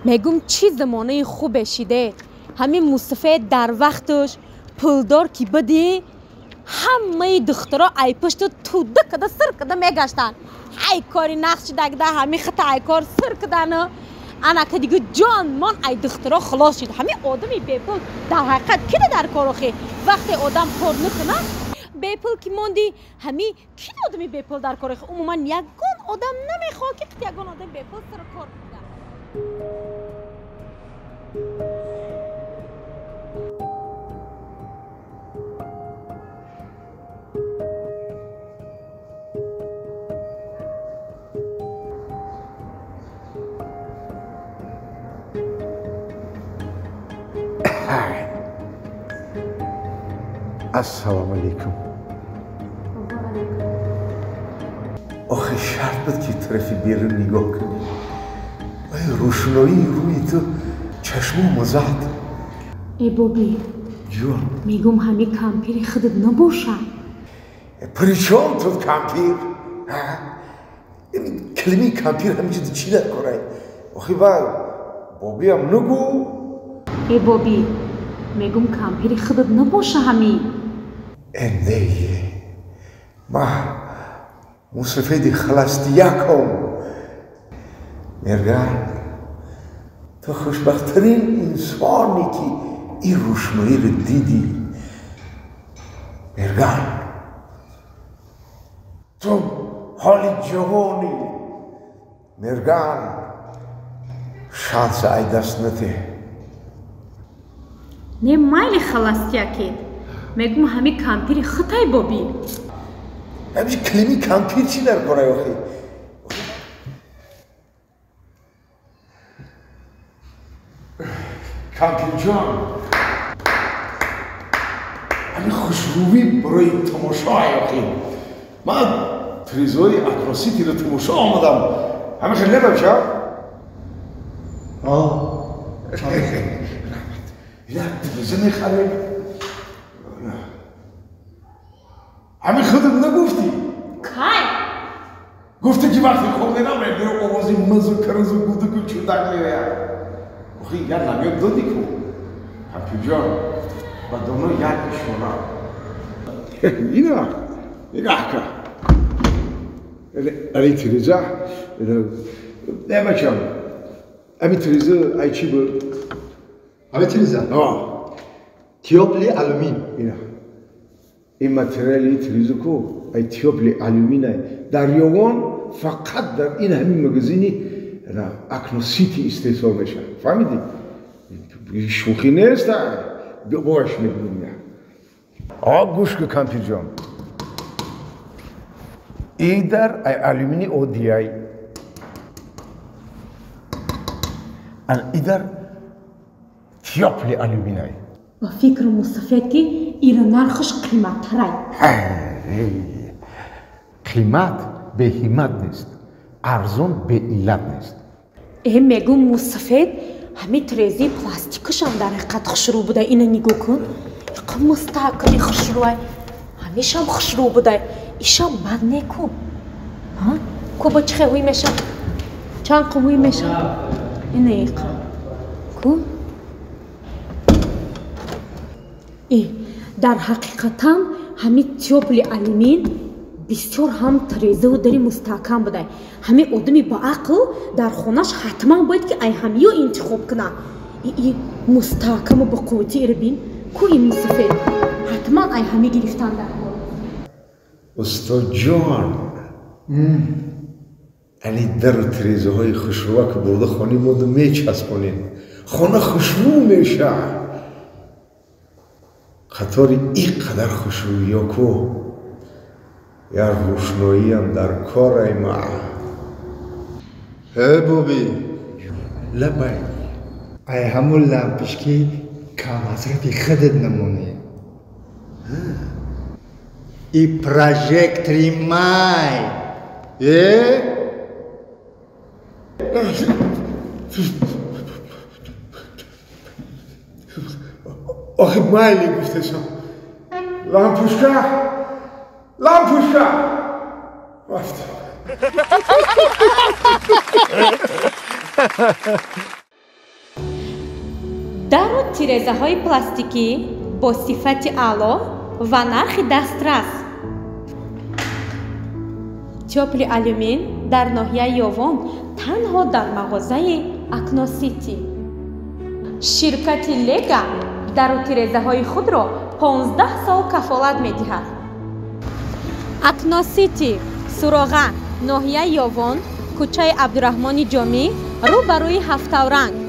میگم چی زمانه خوب شده. همین مصطفی در وقتش پولدار کی بدی همه دخترها ای پشت تو دکده سر کده میگشتن. ای کاری نقش دگده همین خطا ای کار سر کدن. انا که دیگه جان من ای دخترها خلاص شد. همین آدمی بیپول در حقیقت کی در کار آخه وقتی آدم کار نکنه بیپول کی موندی همین کی آدمی بیپول در کار آخه عموما یگان آدم نمیخواد که یگان آدم بیپول سر کار کنه. السلام علیکم. آخه شرط بود که طرفی بیرون نگاه کنی. روشنایی روی تو چشمو مزد. ای بابی جون میگم همین کمپیر خودت نباشه. پریچان تو کمپیر؟ این کلمه کمپیر همینجا چی در کاره؟ آخه بابی هم نگو. ای بابی میگم کمپیر خودت نباشه همین. نه ما مصطفی خلاص یکم مرگان تو خوشبخترین انسانی که این روشنایی رو دیدی. مرگان تو حال جوانی مرگان شانس ای دست نته. نه مایل خلاصی اکید میگم همین کمپیر خطای بابی. همین کلمه کمپیر چی در کاره آخه؟ کمپیر جان همین خوشروی برای تماشای آخه من تریزوی اکراسیتی رو تماشا آمدم همه خیلی نبشه؟ یا تلویزیون میخریم همین خودت نگفتی؟ کای؟ گفتی که وقتی خوب نمیره بیرو آوازی مزو کرزو گوده که چودک میره. آخه یه نمیاد دادی که کمپیر جان با دونو یاد شما اینا نگاه کن علی تریزا نه بچم امی تریزا ای چی بود؟ امی تریزا؟ تیوپلی آلومین. این ماتریالی تریزا کو ای تیوپلی آلومینه در یوان فقط در این همین مگزینی اکنوسیتی استحصال میشه. فهمیدی؟ شوخی نیست باش میگم. گوش که کمپیر جان ای در ای آلومینی اودیای ای در تیوپلی آلومینای. با فکر مصطفی که ایران نرخش قیمت ترای. قیمت به همت نیست. ارزون به علت نیست. میگم مصطفی همین تریزی پلاستیکش هم در حقیقت خشرو بوده. اینو نگاه کن. اینقدر مستحکمی خشروه. همیشه هم خشرو بوده. ایشا بد نیکو. کو با چه خوی میشه؟ چند خوی میشه؟ اینه ایقا. کو؟ در حقیقت هم همین تیوپلی آلومین بسیار هم تریزه و داری مستحکم بوده. همین آدمی با عقل در خونش حتما باید که ای همیو انتخاب کنه. این مستحکم و با قوتی رو بین کو این مصطفی حتما ای همی گرفتن در خون. استاد جان علی در تریزه های خوشروه که برده خانی ماده میچسبونین خانه خوشرو میشه. خطار این قدر خوشرویی ها کو یا روشنایی هم در کار ای ما. بابی لبای ای همون لمپش که کم حضرت خودت نمونه. ای پراجکتری مای آخه مایلی گفته شم لامپوشکا رفت дару тирезаҳои пластикӣ бо сифати аъло ва нархи дастрас. тёпли алюмин дар ноҳияи Ёвон танҳо дар мағозаи Акносити. ширкати Лега дару тирезаҳои худро 15 сол кафолат медиҳад. Акносити, Суроға, ноҳияи Ёвон, кӯчаи Абдураҳмони Ҷомӣ, рӯ ба рӯи Ҳафтавранг.